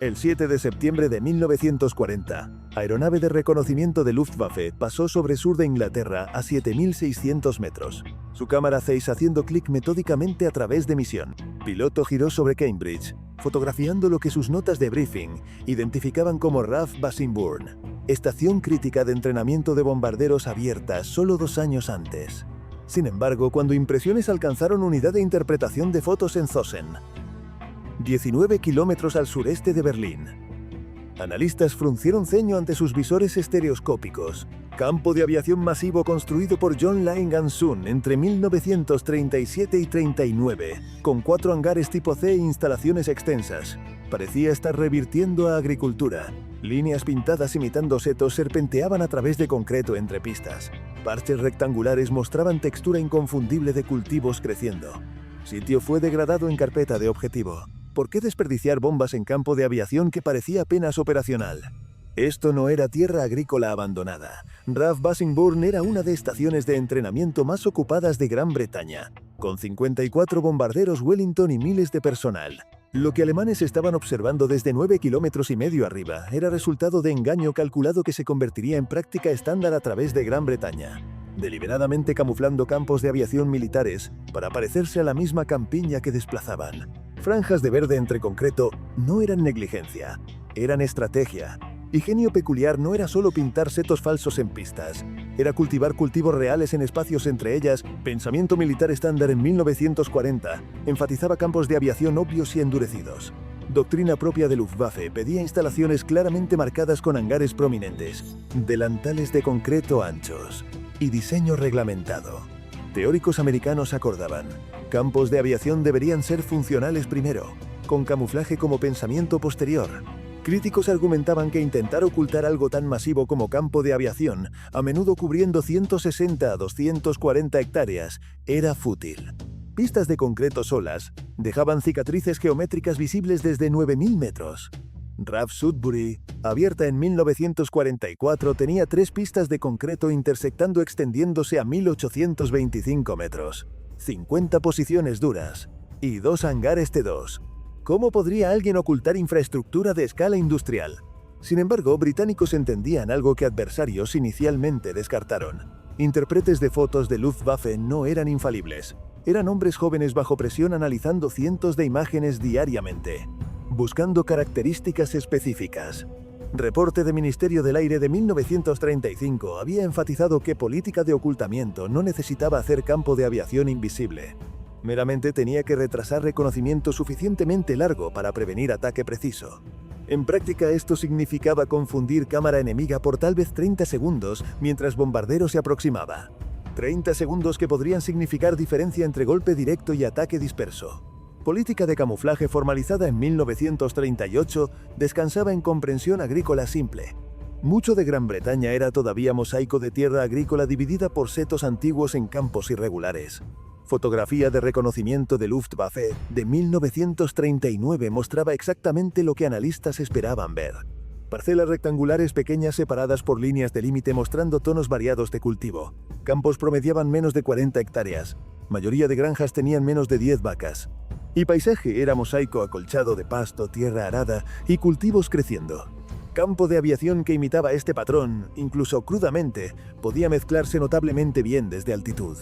El 7 de septiembre de 1940, aeronave de reconocimiento de Luftwaffe pasó sobre sur de Inglaterra a 7.600 metros. Su cámara Zeiss haciendo clic metódicamente a través de misión. Piloto giró sobre Cambridge, fotografiando lo que sus notas de briefing identificaban como RAF Bassingbourn, estación crítica de entrenamiento de bombarderos abierta solo 2 años antes. Sin embargo, cuando impresiones alcanzaron unidad de interpretación de fotos en Zosen, 19 kilómetros al sureste de Berlín. Analistas fruncieron ceño ante sus visores estereoscópicos. Campo de aviación masivo construido por John Lang & Son entre 1937 y 39, con 4 hangares tipo C e instalaciones extensas. Parecía estar revirtiendo a agricultura. Líneas pintadas imitando setos serpenteaban a través de concreto entre pistas. Parches rectangulares mostraban textura inconfundible de cultivos creciendo. Sitio fue degradado en carpeta de objetivo. ¿Por qué desperdiciar bombas en campo de aviación que parecía apenas operacional? Esto no era tierra agrícola abandonada. RAF Bassingbourn era una de estaciones de entrenamiento más ocupadas de Gran Bretaña, con 54 bombarderos Wellington y miles de personal. Lo que alemanes estaban observando desde 9,5 kilómetros arriba era resultado de engaño calculado que se convertiría en práctica estándar a través de Gran Bretaña, deliberadamente camuflando campos de aviación militares para parecerse a la misma campiña que desplazaban. Franjas de verde entre concreto no eran negligencia, eran estrategia. Y genio peculiar no era solo pintar setos falsos en pistas, era cultivar cultivos reales en espacios entre ellas. Pensamiento militar estándar en 1940 enfatizaba campos de aviación obvios y endurecidos. Doctrina propia de Luftwaffe pedía instalaciones claramente marcadas con hangares prominentes, delantales de concreto anchos y diseño reglamentado. Teóricos americanos acordaban, campos de aviación deberían ser funcionales primero, con camuflaje como pensamiento posterior. Críticos argumentaban que intentar ocultar algo tan masivo como campo de aviación, a menudo cubriendo 160 a 240 hectáreas, era fútil. Pistas de concreto solas dejaban cicatrices geométricas visibles desde 9.000 metros. RAF Sudbury, abierta en 1944, tenía 3 pistas de concreto intersectando extendiéndose a 1.825 metros, 50 posiciones duras y 2 hangares T2. ¿Cómo podría alguien ocultar infraestructura de escala industrial? Sin embargo, británicos entendían algo que adversarios inicialmente descartaron. Intérpretes de fotos de Luftwaffe no eran infalibles. Eran hombres jóvenes bajo presión analizando cientos de imágenes diariamente, buscando características específicas. Reporte de Ministerio del Aire de 1935 había enfatizado que política de ocultamiento no necesitaba hacer campo de aviación invisible. Meramente tenía que retrasar reconocimiento suficientemente largo para prevenir ataque preciso. En práctica esto significaba confundir cámara enemiga por tal vez 30 segundos mientras bombardero se aproximaba. 30 segundos que podrían significar diferencia entre golpe directo y ataque disperso. Política de camuflaje formalizada en 1938 descansaba en comprensión agrícola simple. Mucho de Gran Bretaña era todavía mosaico de tierra agrícola dividida por setos antiguos en campos irregulares. Fotografía de reconocimiento de Luftwaffe de 1939 mostraba exactamente lo que analistas esperaban ver. Parcelas rectangulares pequeñas separadas por líneas de límite mostrando tonos variados de cultivo. Campos promediaban menos de 40 hectáreas. Mayoría de granjas tenían menos de 10 vacas. Y paisaje era mosaico acolchado de pasto, tierra arada y cultivos creciendo. Campo de aviación que imitaba este patrón, incluso crudamente, podía mezclarse notablemente bien desde altitud.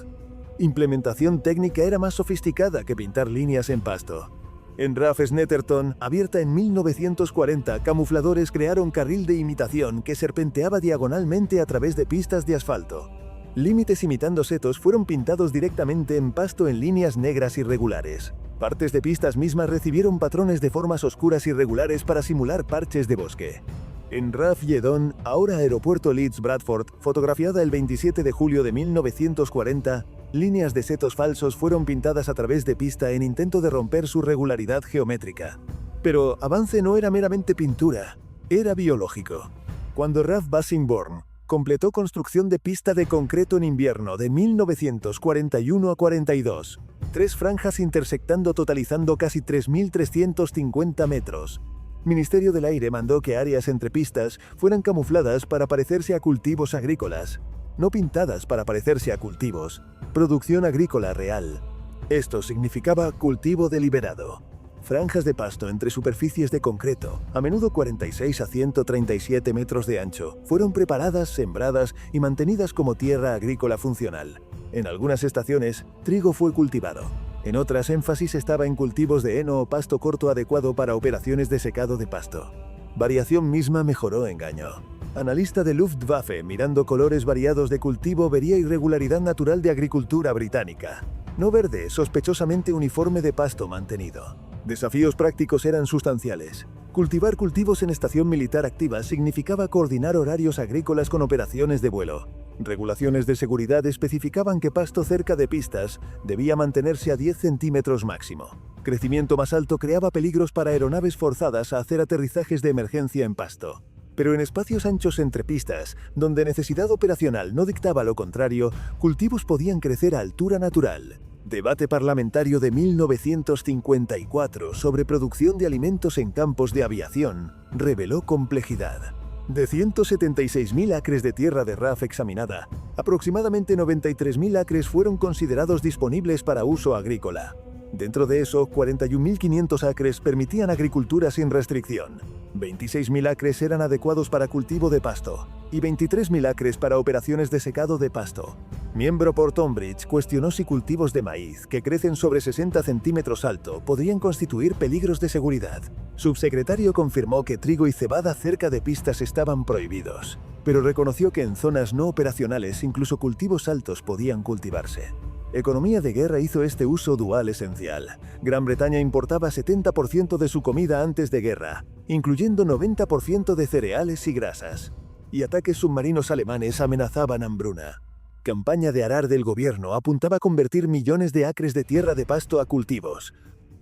Implementación técnica era más sofisticada que pintar líneas en pasto. En RAF Snetterton, abierta en 1940, camufladores crearon carril de imitación que serpenteaba diagonalmente a través de pistas de asfalto. Límites imitando setos fueron pintados directamente en pasto en líneas negras irregulares. Partes de pistas mismas recibieron patrones de formas oscuras irregulares para simular parches de bosque. En RAF Yedon, ahora aeropuerto Leeds Bradford, fotografiada el 27 de julio de 1940, líneas de setos falsos fueron pintadas a través de pista en intento de romper su regularidad geométrica. Pero avance no era meramente pintura, era biológico. Cuando RAF Bassingbourn completó construcción de pista de concreto en invierno de 1941 a 42, 3 franjas intersectando totalizando casi 3.350 metros. Ministerio del Aire mandó que áreas entre pistas fueran camufladas para parecerse a cultivos agrícolas, no pintadas para parecerse a cultivos. Producción agrícola real. Esto significaba cultivo deliberado. Franjas de pasto entre superficies de concreto, a menudo 46 a 137 metros de ancho, fueron preparadas, sembradas y mantenidas como tierra agrícola funcional. En algunas estaciones, trigo fue cultivado. En otras, énfasis estaba en cultivos de heno o pasto corto adecuado para operaciones de secado de pasto. Variación misma mejoró engaño. Analista de Luftwaffe, mirando colores variados de cultivo, vería irregularidad natural de agricultura británica. No verde, sospechosamente uniforme de pasto mantenido. Desafíos prácticos eran sustanciales. Cultivar cultivos en estación militar activa significaba coordinar horarios agrícolas con operaciones de vuelo. Regulaciones de seguridad especificaban que pasto cerca de pistas debía mantenerse a 10 centímetros máximo. Crecimiento más alto creaba peligros para aeronaves forzadas a hacer aterrizajes de emergencia en pasto. Pero en espacios anchos entre pistas, donde necesidad operacional no dictaba lo contrario, cultivos podían crecer a altura natural. Debate parlamentario de 1954 sobre producción de alimentos en campos de aviación reveló complejidad. De 176.000 acres de tierra de RAF examinada, aproximadamente 93.000 acres fueron considerados disponibles para uso agrícola. Dentro de eso, 41.500 acres permitían agricultura sin restricción. 26.000 acres eran adecuados para cultivo de pasto y 23.000 acres para operaciones de secado de pasto. Miembro por Tonbridge cuestionó si cultivos de maíz, que crecen sobre 60 centímetros alto, podrían constituir peligros de seguridad. Subsecretario confirmó que trigo y cebada cerca de pistas estaban prohibidos, pero reconoció que en zonas no operacionales incluso cultivos altos podían cultivarse. Economía de guerra hizo este uso dual esencial. Gran Bretaña importaba 70% de su comida antes de guerra, incluyendo 90% de cereales y grasas. Y ataques submarinos alemanes amenazaban hambruna. Campaña de arar del gobierno apuntaba a convertir millones de acres de tierra de pasto a cultivos,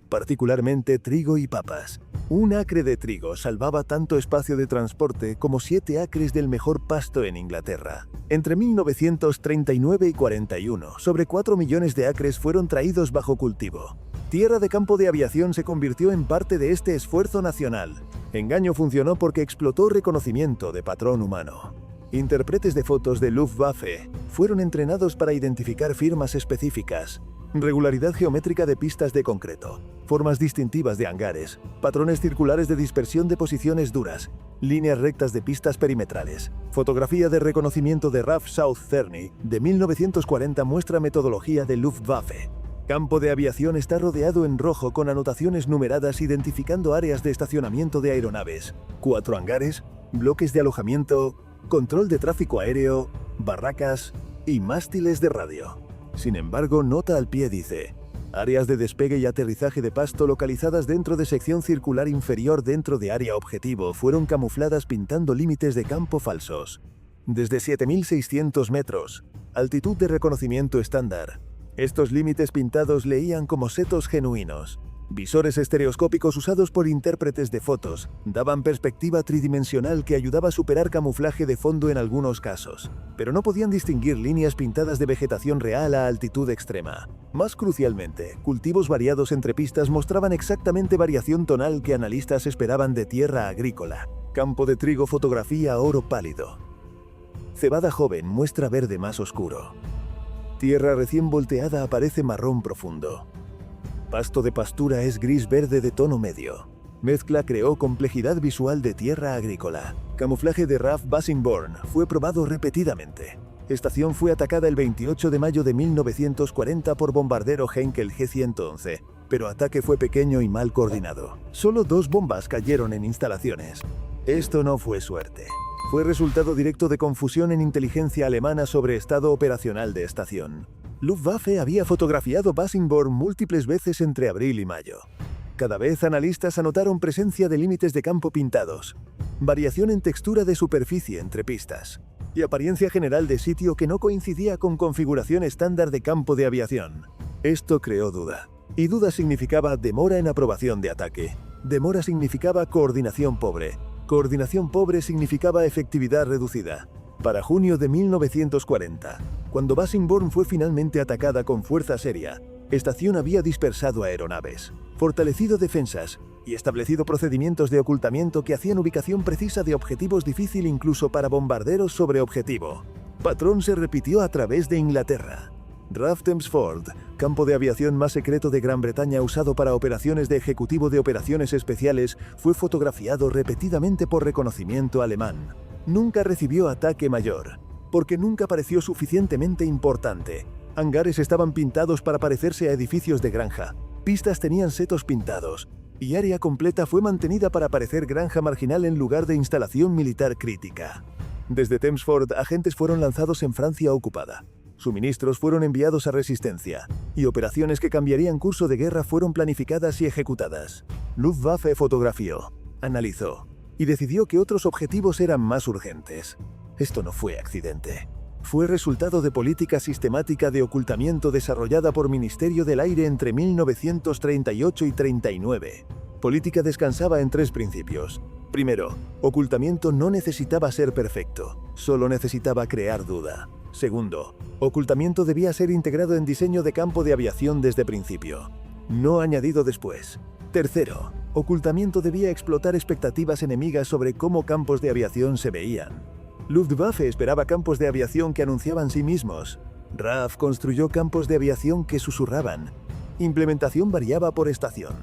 particularmente trigo y papas. Un acre de trigo salvaba tanto espacio de transporte como 7 acres del mejor pasto en Inglaterra. Entre 1939 y 41, sobre 4 millones de acres fueron traídos bajo cultivo. Tierra de campo de aviación se convirtió en parte de este esfuerzo nacional. Engaño funcionó porque explotó reconocimiento de patrón humano. Intérpretes de fotos de Luftwaffe fueron entrenados para identificar firmas específicas, regularidad geométrica de pistas de concreto, formas distintivas de hangares, patrones circulares de dispersión de posiciones duras, líneas rectas de pistas perimetrales. Fotografía de reconocimiento de RAF South Cerny de 1940 muestra metodología de Luftwaffe. Campo de aviación está rodeado en rojo con anotaciones numeradas identificando áreas de estacionamiento de aeronaves, 4 hangares, bloques de alojamiento, control de tráfico aéreo, barracas y mástiles de radio. Sin embargo, nota al pie dice: áreas de despegue y aterrizaje de pasto localizadas dentro de sección circular inferior dentro de área objetivo fueron camufladas pintando límites de campo falsos. Desde 7.600 metros, altitud de reconocimiento estándar. Estos límites pintados leían como setos genuinos. Visores estereoscópicos usados por intérpretes de fotos daban perspectiva tridimensional que ayudaba a superar camuflaje de fondo en algunos casos, pero no podían distinguir líneas pintadas de vegetación real a altitud extrema. Más crucialmente, cultivos variados entre pistas mostraban exactamente variación tonal que analistas esperaban de tierra agrícola. Campo de trigo, fotografía oro pálido. Cebada joven muestra verde más oscuro. Tierra recién volteada aparece marrón profundo. Pasto de pastura es gris-verde de tono medio. Mezcla creó complejidad visual de tierra agrícola. Camuflaje de RAF Bassingbourn fue probado repetidamente. Estación fue atacada el 28 de mayo de 1940 por bombardero Heinkel G-111, pero ataque fue pequeño y mal coordinado. Solo 2 bombas cayeron en instalaciones. Esto no fue suerte. Fue resultado directo de confusión en inteligencia alemana sobre estado operacional de estación. Luftwaffe había fotografiado Bassingbourn múltiples veces entre abril y mayo. Cada vez analistas anotaron presencia de límites de campo pintados, variación en textura de superficie entre pistas y apariencia general de sitio que no coincidía con configuración estándar de campo de aviación. Esto creó duda. Y duda significaba demora en aprobación de ataque. Demora significaba coordinación pobre. Coordinación pobre significaba efectividad reducida. Para junio de 1940, cuando Bassingbourn fue finalmente atacada con fuerza seria, estación había dispersado aeronaves, fortalecido defensas y establecido procedimientos de ocultamiento que hacían ubicación precisa de objetivos difícil incluso para bombarderos sobre objetivo. Patrón se repitió a través de Inglaterra. RAF Thamesford, campo de aviación más secreto de Gran Bretaña usado para operaciones de ejecutivo de operaciones especiales, fue fotografiado repetidamente por reconocimiento alemán. Nunca recibió ataque mayor, porque nunca pareció suficientemente importante. Hangares estaban pintados para parecerse a edificios de granja, pistas tenían setos pintados, y área completa fue mantenida para parecer granja marginal en lugar de instalación militar crítica. Desde Thamesford, agentes fueron lanzados en Francia ocupada. Suministros fueron enviados a Resistencia, y operaciones que cambiarían curso de guerra fueron planificadas y ejecutadas. Luftwaffe fotografió, analizó, y decidió que otros objetivos eran más urgentes. Esto no fue accidente. Fue resultado de política sistemática de ocultamiento desarrollada por Ministerio del Aire entre 1938 y 39. Política descansaba en 3 principios. Primero, ocultamiento no necesitaba ser perfecto, solo necesitaba crear duda. Segundo, ocultamiento debía ser integrado en diseño de campo de aviación desde principio, no añadido después. Tercero, ocultamiento debía explotar expectativas enemigas sobre cómo campos de aviación se veían. Luftwaffe esperaba campos de aviación que anunciaban sí mismos. RAF construyó campos de aviación que susurraban. Implementación variaba por estación.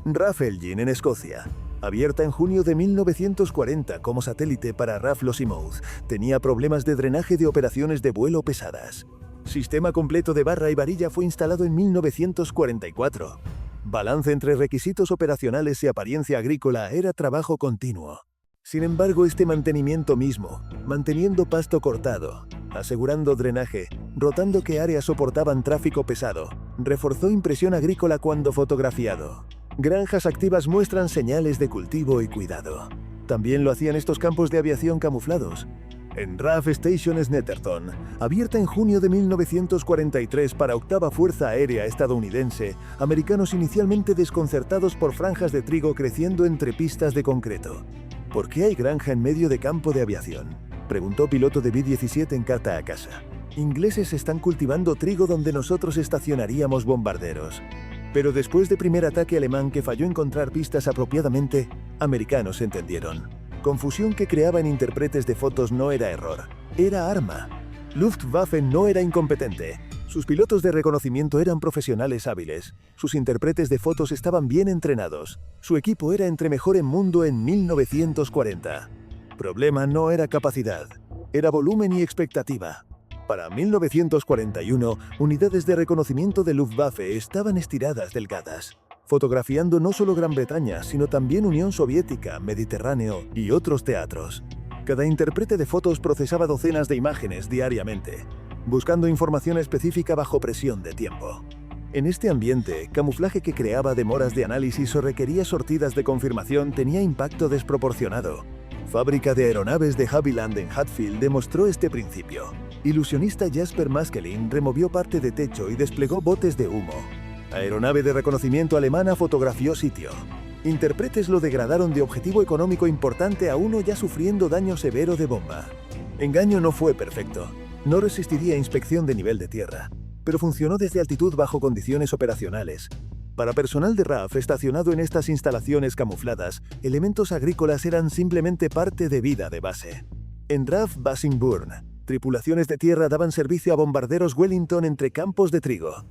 RAF Elgin en Escocia, abierta en junio de 1940 como satélite para RAF Lossiemouth, tenía problemas de drenaje de operaciones de vuelo pesadas. Sistema completo de barra y varilla fue instalado en 1944. Balance entre requisitos operacionales y apariencia agrícola era trabajo continuo. Sin embargo, este mantenimiento mismo, manteniendo pasto cortado, asegurando drenaje, rotando qué áreas soportaban tráfico pesado, reforzó impresión agrícola cuando fotografiado. Granjas activas muestran señales de cultivo y cuidado. También lo hacían estos campos de aviación camuflados. En RAF Station Snetterton, abierta en junio de 1943 para Octava Fuerza Aérea Estadounidense, americanos inicialmente desconcertados por franjas de trigo creciendo entre pistas de concreto. ¿Por qué hay granja en medio de campo de aviación?, preguntó piloto de B-17 en carta a casa. Ingleses están cultivando trigo donde nosotros estacionaríamos bombarderos. Pero después del primer ataque alemán que falló encontrar pistas apropiadamente, americanos entendieron. Confusión que creaba en intérpretes de fotos no era error, era arma. Luftwaffe no era incompetente. Sus pilotos de reconocimiento eran profesionales hábiles. Sus intérpretes de fotos estaban bien entrenados. Su equipo era entre mejor en mundo en 1940. Problema no era capacidad, era volumen y expectativa. Para 1941, unidades de reconocimiento de Luftwaffe estaban estiradas delgadas, fotografiando no solo Gran Bretaña, sino también Unión Soviética, Mediterráneo y otros teatros. Cada intérprete de fotos procesaba docenas de imágenes diariamente, buscando información específica bajo presión de tiempo. En este ambiente, camuflaje que creaba demoras de análisis o requería sortidas de confirmación tenía impacto desproporcionado. Fábrica de aeronaves de Havilland en Hatfield demostró este principio. Ilusionista Jasper Maskelin removió parte de techo y desplegó botes de humo. Aeronave de reconocimiento alemana fotografió sitio. Intérpretes lo degradaron de objetivo económico importante a uno ya sufriendo daño severo de bomba. Engaño no fue perfecto. No resistiría inspección de nivel de tierra, pero funcionó desde altitud bajo condiciones operacionales. Para personal de RAF estacionado en estas instalaciones camufladas, elementos agrícolas eran simplemente parte de vida de base. En RAF Bassingbourn, tripulaciones de tierra daban servicio a bombarderos Wellington entre campos de trigo.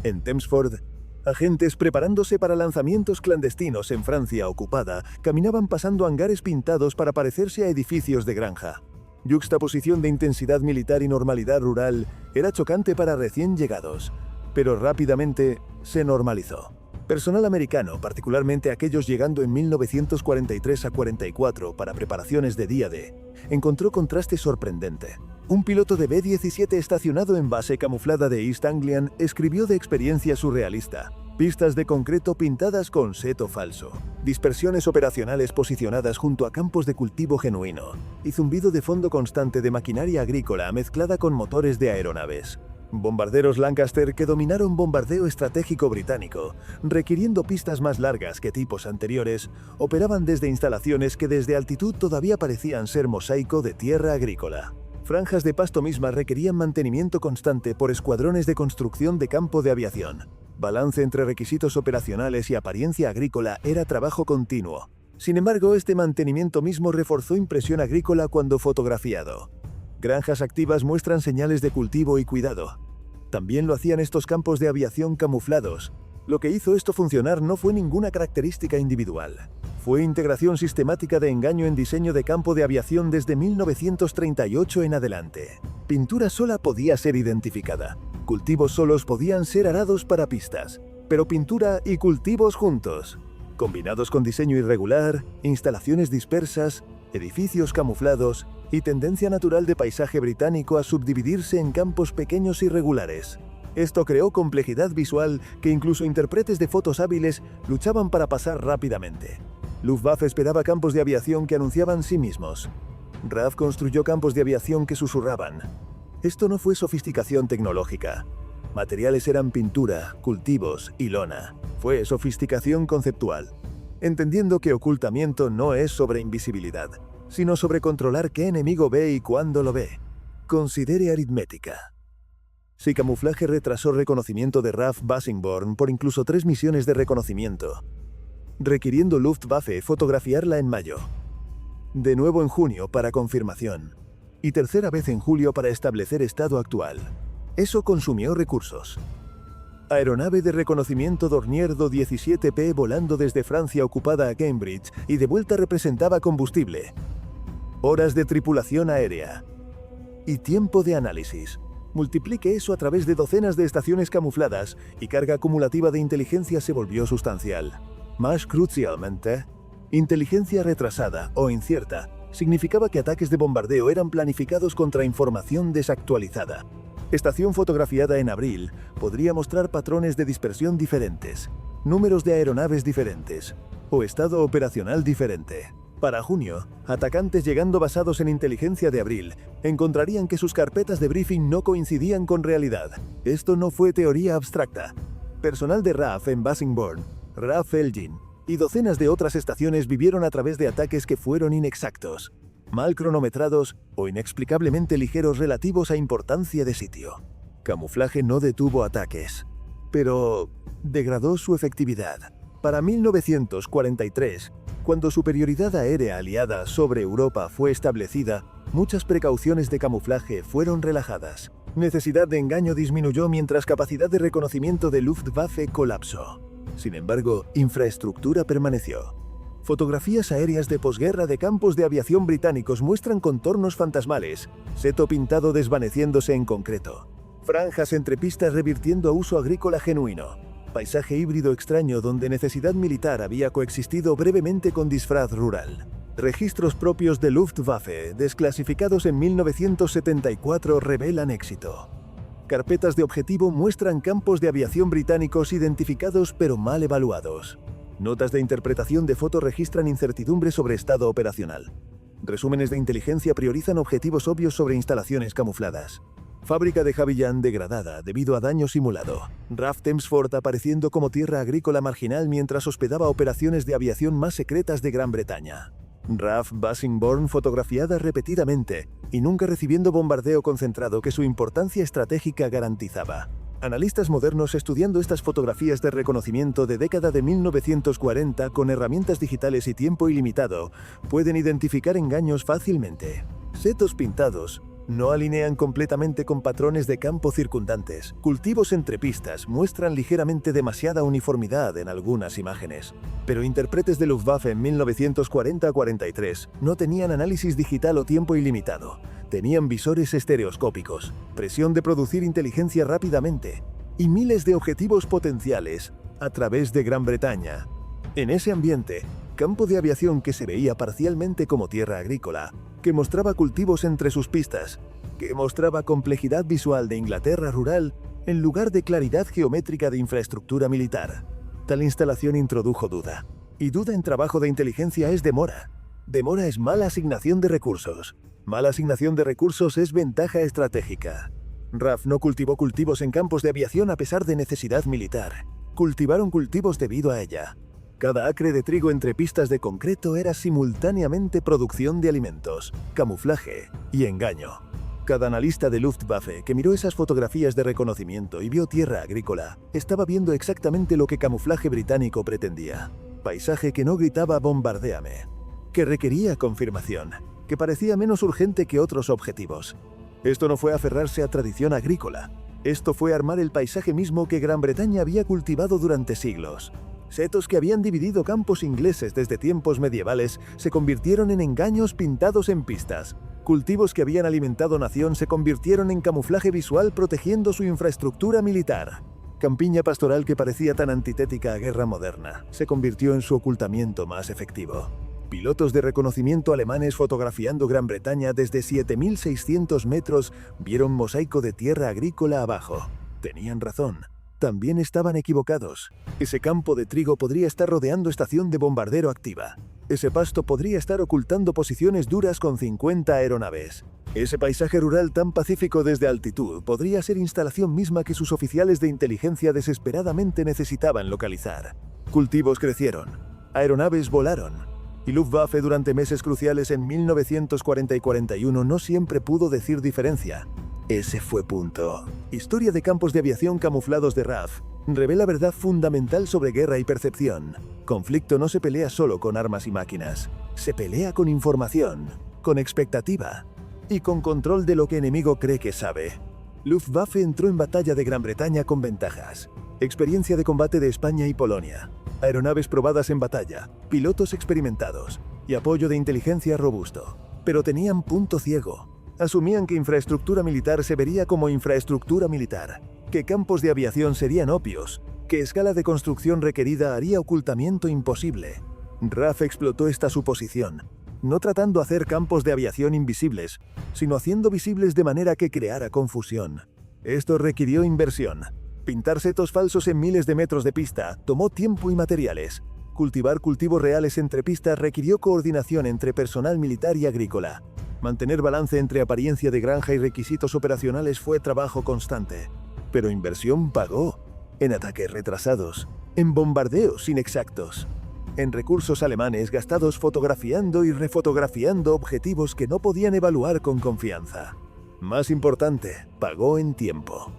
En Thamesford, agentes preparándose para lanzamientos clandestinos en Francia ocupada caminaban pasando hangares pintados para parecerse a edificios de granja. Yuxtaposición de intensidad militar y normalidad rural era chocante para recién llegados, pero rápidamente se normalizó. Personal americano, particularmente aquellos llegando en 1943 a 44 para preparaciones de día D, encontró contraste sorprendente. Un piloto de B-17 estacionado en base camuflada de East Anglian escribió de experiencia surrealista. Pistas de concreto pintadas con seto falso, dispersiones operacionales posicionadas junto a campos de cultivo genuino, y zumbido de fondo constante de maquinaria agrícola mezclada con motores de aeronaves. Bombarderos Lancaster que dominaron bombardeo estratégico británico, requiriendo pistas más largas que tipos anteriores, operaban desde instalaciones que desde altitud todavía parecían ser mosaico de tierra agrícola. Franjas de pasto mismas requerían mantenimiento constante por escuadrones de construcción de campo de aviación. Balance entre requisitos operacionales y apariencia agrícola era trabajo continuo. Sin embargo, este mantenimiento mismo reforzó impresión agrícola cuando fotografiado. Granjas activas muestran señales de cultivo y cuidado. También lo hacían estos campos de aviación camuflados. Lo que hizo esto funcionar no fue ninguna característica individual. Fue integración sistemática de engaño en diseño de campo de aviación desde 1938 en adelante. Pintura sola podía ser identificada. Cultivos solos podían ser arados para pistas. Pero pintura y cultivos juntos, combinados con diseño irregular, instalaciones dispersas, edificios camuflados y tendencia natural de paisaje británico a subdividirse en campos pequeños irregulares. Esto creó complejidad visual que incluso intérpretes de fotos hábiles luchaban para pasar rápidamente. Luftwaffe esperaba campos de aviación que anunciaban sí mismos. RAF construyó campos de aviación que susurraban. Esto no fue sofisticación tecnológica. Materiales eran pintura, cultivos y lona. Fue sofisticación conceptual, entendiendo que ocultamiento no es sobre invisibilidad, sino sobre controlar qué enemigo ve y cuándo lo ve. Considere aritmética. Si camuflaje retrasó reconocimiento de RAF Bassingbourn por incluso 3 misiones de reconocimiento, requiriendo Luftwaffe fotografiarla en mayo, de nuevo en junio para confirmación, y tercera vez en julio para establecer estado actual. Eso consumió recursos. Aeronave de reconocimiento Dornier Do 17P volando desde Francia ocupada a Cambridge y de vuelta representaba combustible, horas de tripulación aérea y tiempo de análisis. Multiplique eso a través de docenas de estaciones camufladas y carga acumulativa de inteligencia se volvió sustancial. Más crucialmente, inteligencia retrasada o incierta significaba que ataques de bombardeo eran planificados contra información desactualizada. Estación fotografiada en abril podría mostrar patrones de dispersión diferentes, números de aeronaves diferentes o estado operacional diferente. Para junio, atacantes llegando basados en inteligencia de abril encontrarían que sus carpetas de briefing no coincidían con realidad. Esto no fue teoría abstracta. Personal de RAF en Bassingbourn, RAF Elgin y docenas de otras estaciones vivieron a través de ataques que fueron inexactos, mal cronometrados o inexplicablemente ligeros relativos a importancia de sitio. Camuflaje no detuvo ataques, pero degradó su efectividad. Para 1943, cuando superioridad aérea aliada sobre Europa fue establecida, muchas precauciones de camuflaje fueron relajadas. Necesidad de engaño disminuyó mientras capacidad de reconocimiento de Luftwaffe colapsó. Sin embargo, infraestructura permaneció. Fotografías aéreas de posguerra de campos de aviación británicos muestran contornos fantasmales, seto pintado desvaneciéndose en concreto, franjas entre pistas revirtiendo a uso agrícola genuino, paisaje híbrido extraño donde necesidad militar había coexistido brevemente con disfraz rural. Registros propios de Luftwaffe, desclasificados en 1974, revelan éxito. Carpetas de objetivo muestran campos de aviación británicos identificados pero mal evaluados. Notas de interpretación de foto registran incertidumbre sobre estado operacional. Resúmenes de inteligencia priorizan objetivos obvios sobre instalaciones camufladas. Fábrica de Havilland degradada debido a daño simulado. RAF Thamesford apareciendo como tierra agrícola marginal mientras hospedaba operaciones de aviación más secretas de Gran Bretaña. RAF Bassingbourn fotografiada repetidamente y nunca recibiendo bombardeo concentrado que su importancia estratégica garantizaba. Analistas modernos estudiando estas fotografías de reconocimiento de década de 1940 con herramientas digitales y tiempo ilimitado pueden identificar engaños fácilmente. Setos pintados no alinean completamente con patrones de campo circundantes. Cultivos entre pistas muestran ligeramente demasiada uniformidad en algunas imágenes. Pero intérpretes de Luftwaffe en 1940-43 no tenían análisis digital o tiempo ilimitado. Tenían visores estereoscópicos, presión de producir inteligencia rápidamente y miles de objetivos potenciales a través de Gran Bretaña. En ese ambiente, campo de aviación que se veía parcialmente como tierra agrícola, que mostraba cultivos entre sus pistas, que mostraba complejidad visual de Inglaterra rural en lugar de claridad geométrica de infraestructura militar. Tal instalación introdujo duda. Y duda en trabajo de inteligencia es demora. Demora es mala asignación de recursos. Mala asignación de recursos es ventaja estratégica. RAF no cultivó cultivos en campos de aviación a pesar de necesidad militar. Cultivaron cultivos debido a ella. Cada acre de trigo entre pistas de concreto era simultáneamente producción de alimentos, camuflaje y engaño. Cada analista de Luftwaffe que miró esas fotografías de reconocimiento y vio tierra agrícola, estaba viendo exactamente lo que camuflaje británico pretendía. Paisaje que no gritaba «bombardéame», que requería confirmación, que parecía menos urgente que otros objetivos. Esto no fue aferrarse a tradición agrícola. Esto fue armar el paisaje mismo que Gran Bretaña había cultivado durante siglos. Setos que habían dividido campos ingleses desde tiempos medievales se convirtieron en engaños pintados en pistas. Cultivos que habían alimentado nación se convirtieron en camuflaje visual protegiendo su infraestructura militar. Campiña pastoral que parecía tan antitética a guerra moderna, se convirtió en su ocultamiento más efectivo. Pilotos de reconocimiento alemanes fotografiando Gran Bretaña desde 7.600 metros vieron mosaico de tierra agrícola abajo. Tenían razón. También estaban equivocados. Ese campo de trigo podría estar rodeando estación de bombardero activa. Ese pasto podría estar ocultando posiciones duras con 50 aeronaves. Ese paisaje rural tan pacífico desde altitud podría ser instalación misma que sus oficiales de inteligencia desesperadamente necesitaban localizar. Cultivos crecieron. Aeronaves volaron. Y Luftwaffe durante meses cruciales en 1940 y 41 no siempre pudo decir diferencia. Ese fue punto. Historia de campos de aviación camuflados de RAF. Revela verdad fundamental sobre guerra y percepción. Conflicto no se pelea solo con armas y máquinas. Se pelea con información, con expectativa y con control de lo que enemigo cree que sabe. Luftwaffe entró en batalla de Gran Bretaña con ventajas. Experiencia de combate de España y Polonia. Aeronaves probadas en batalla, pilotos experimentados y apoyo de inteligencia robusto. Pero tenían punto ciego. Asumían que infraestructura militar se vería como infraestructura militar, que campos de aviación serían obvios, que escala de construcción requerida haría ocultamiento imposible. RAF explotó esta suposición, no tratando de hacer campos de aviación invisibles, sino haciendo visibles de manera que creara confusión. Esto requirió inversión. Pintar setos falsos en miles de metros de pista tomó tiempo y materiales. Cultivar cultivos reales entre pistas requirió coordinación entre personal militar y agrícola. Mantener balance entre apariencia de granja y requisitos operacionales fue trabajo constante. Pero inversión pagó. En ataques retrasados, en bombardeos inexactos, en recursos alemanes gastados fotografiando y refotografiando objetivos que no podían evaluar con confianza. Más importante, pagó en tiempo.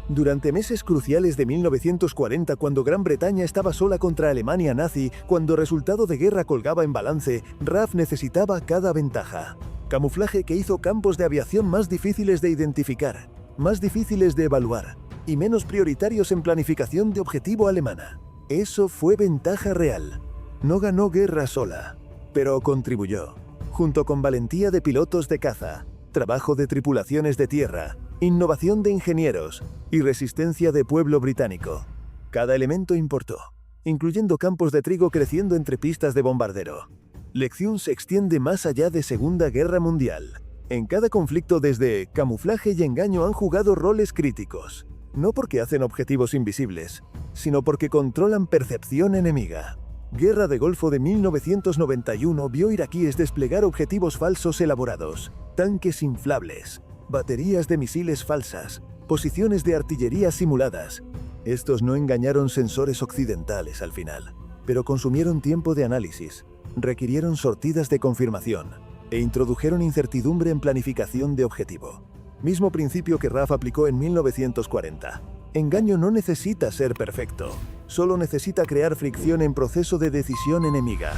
Durante meses cruciales de 1940, cuando Gran Bretaña estaba sola contra Alemania nazi, cuando resultado de guerra colgaba en balance, RAF necesitaba cada ventaja. Camuflaje que hizo campos de aviación más difíciles de identificar, más difíciles de evaluar y menos prioritarios en planificación de objetivo alemana. Eso fue ventaja real. No ganó guerra sola, pero contribuyó, junto con valentía de pilotos de caza, trabajo de tripulaciones de tierra, innovación de ingenieros y resistencia de pueblo británico. Cada elemento importó, incluyendo campos de trigo creciendo entre pistas de bombardero. Lección se extiende más allá de Segunda Guerra Mundial. En cada conflicto desde camuflaje y engaño han jugado roles críticos. No porque hacen objetivos invisibles, sino porque controlan percepción enemiga. Guerra de Golfo de 1991 vio iraquíes desplegar objetivos falsos elaborados, tanques inflables, baterías de misiles falsas, posiciones de artillería simuladas. Estos no engañaron sensores occidentales al final, pero consumieron tiempo de análisis, requirieron sortidas de confirmación e introdujeron incertidumbre en planificación de objetivo. Mismo principio que RAF aplicó en 1940. Engaño no necesita ser perfecto, solo necesita crear fricción en proceso de decisión enemiga.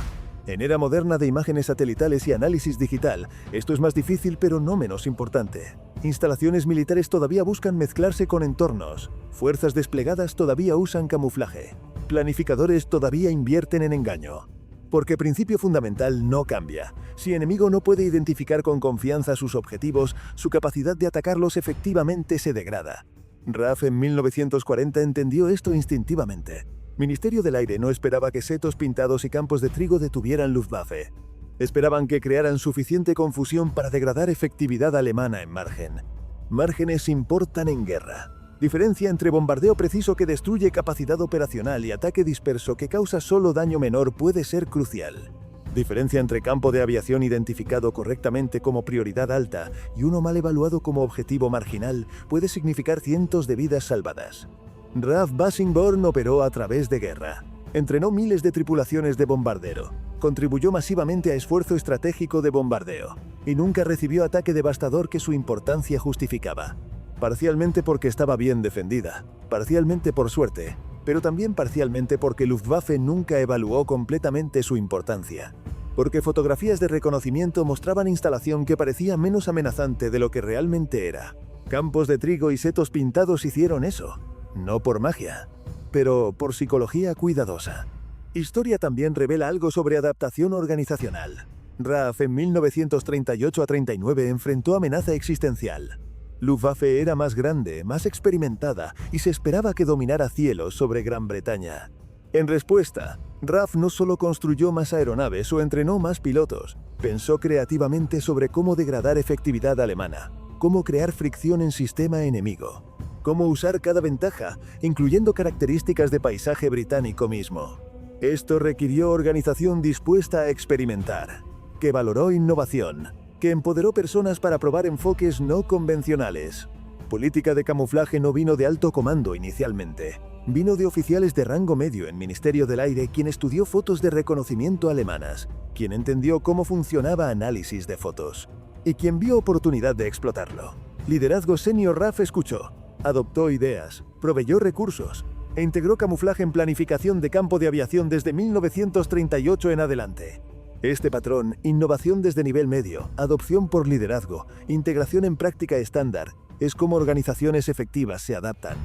En era moderna de imágenes satelitales y análisis digital, esto es más difícil pero no menos importante. Instalaciones militares todavía buscan mezclarse con entornos, fuerzas desplegadas todavía usan camuflaje, planificadores todavía invierten en engaño. Porque principio fundamental no cambia. Si enemigo no puede identificar con confianza sus objetivos, su capacidad de atacarlos efectivamente se degrada. RAF en 1940 entendió esto instintivamente. Ministerio del Aire no esperaba que setos pintados y campos de trigo detuvieran Luftwaffe. Esperaban que crearan suficiente confusión para degradar efectividad alemana en margen. Márgenes importan en guerra. Diferencia entre bombardeo preciso que destruye capacidad operacional y ataque disperso que causa solo daño menor puede ser crucial. Diferencia entre campo de aviación identificado correctamente como prioridad alta y uno mal evaluado como objetivo marginal puede significar cientos de vidas salvadas. RAF Bassingbourn operó a través de guerra. Entrenó miles de tripulaciones de bombardero. Contribuyó masivamente a esfuerzo estratégico de bombardeo. Y nunca recibió ataque devastador que su importancia justificaba. Parcialmente porque estaba bien defendida, parcialmente por suerte, pero también parcialmente porque Luftwaffe nunca evaluó completamente su importancia. Porque fotografías de reconocimiento mostraban instalación que parecía menos amenazante de lo que realmente era. Campos de trigo y setos pintados hicieron eso, no por magia, pero por psicología cuidadosa. Historia también revela algo sobre adaptación organizacional. RAF en 1938 a 39 enfrentó amenaza existencial. Luftwaffe era más grande, más experimentada y se esperaba que dominara cielos sobre Gran Bretaña. En respuesta, RAF no solo construyó más aeronaves o entrenó más pilotos, pensó creativamente sobre cómo degradar efectividad alemana, cómo crear fricción en sistema enemigo, cómo usar cada ventaja, incluyendo características de paisaje británico mismo. Esto requirió organización dispuesta a experimentar, que valoró innovación, que empoderó personas para probar enfoques no convencionales. Política de camuflaje no vino de alto comando inicialmente. Vino de oficiales de rango medio en Ministerio del Aire quien estudió fotos de reconocimiento alemanas, quien entendió cómo funcionaba análisis de fotos, y quien vio oportunidad de explotarlo. Liderazgo senior RAF escuchó, adoptó ideas, proveyó recursos, e integró camuflaje en planificación de campo de aviación desde 1938 en adelante. Este patrón, innovación desde nivel medio, adopción por liderazgo, integración en práctica estándar, es como organizaciones efectivas se adaptan.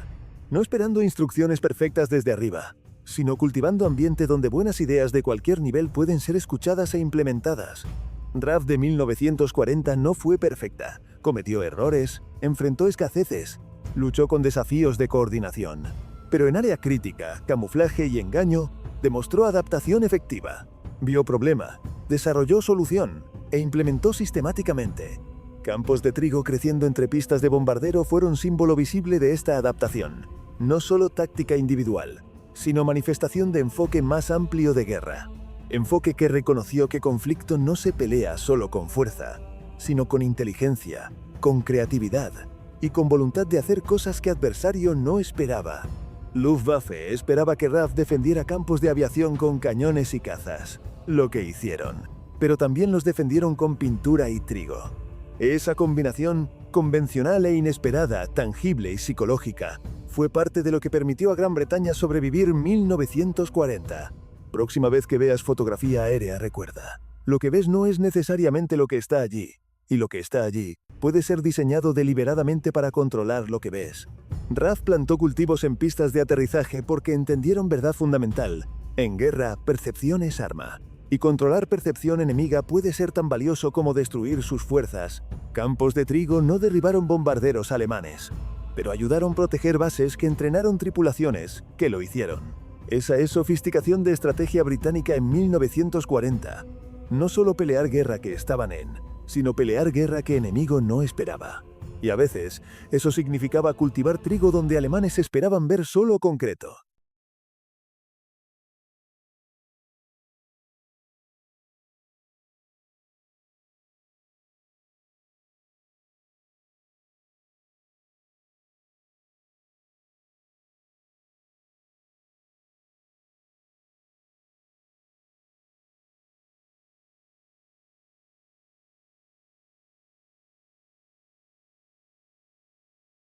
No esperando instrucciones perfectas desde arriba, sino cultivando ambiente donde buenas ideas de cualquier nivel pueden ser escuchadas e implementadas. RAF de 1940 no fue perfecta, cometió errores, enfrentó escaseces, luchó con desafíos de coordinación. Pero en área crítica, camuflaje y engaño, demostró adaptación efectiva. Vio problema, desarrolló solución e implementó sistemáticamente. Campos de trigo creciendo entre pistas de bombardero fueron símbolo visible de esta adaptación. No solo táctica individual, sino manifestación de enfoque más amplio de guerra. Enfoque que reconoció que conflicto no se pelea solo con fuerza, sino con inteligencia, con creatividad y con voluntad de hacer cosas que adversario no esperaba. Luftwaffe esperaba que RAF defendiera campos de aviación con cañones y cazas, lo que hicieron, pero también los defendieron con pintura y trigo. Esa combinación, convencional e inesperada, tangible y psicológica, fue parte de lo que permitió a Gran Bretaña sobrevivir 1940. Próxima vez que veas fotografía aérea, recuerda, lo que ves no es necesariamente lo que está allí, y lo que está allí puede ser diseñado deliberadamente para controlar lo que ves. RAF plantó cultivos en pistas de aterrizaje porque entendieron verdad fundamental. En guerra, percepción es arma. Y controlar percepción enemiga puede ser tan valioso como destruir sus fuerzas. Campos de trigo no derribaron bombarderos alemanes, pero ayudaron a proteger bases que entrenaron tripulaciones que lo hicieron. Esa es sofisticación de estrategia británica en 1940. No solo pelear guerra que estaban en, sino pelear guerra que enemigo no esperaba. Y a veces, eso significaba cultivar trigo donde alemanes esperaban ver solo concreto.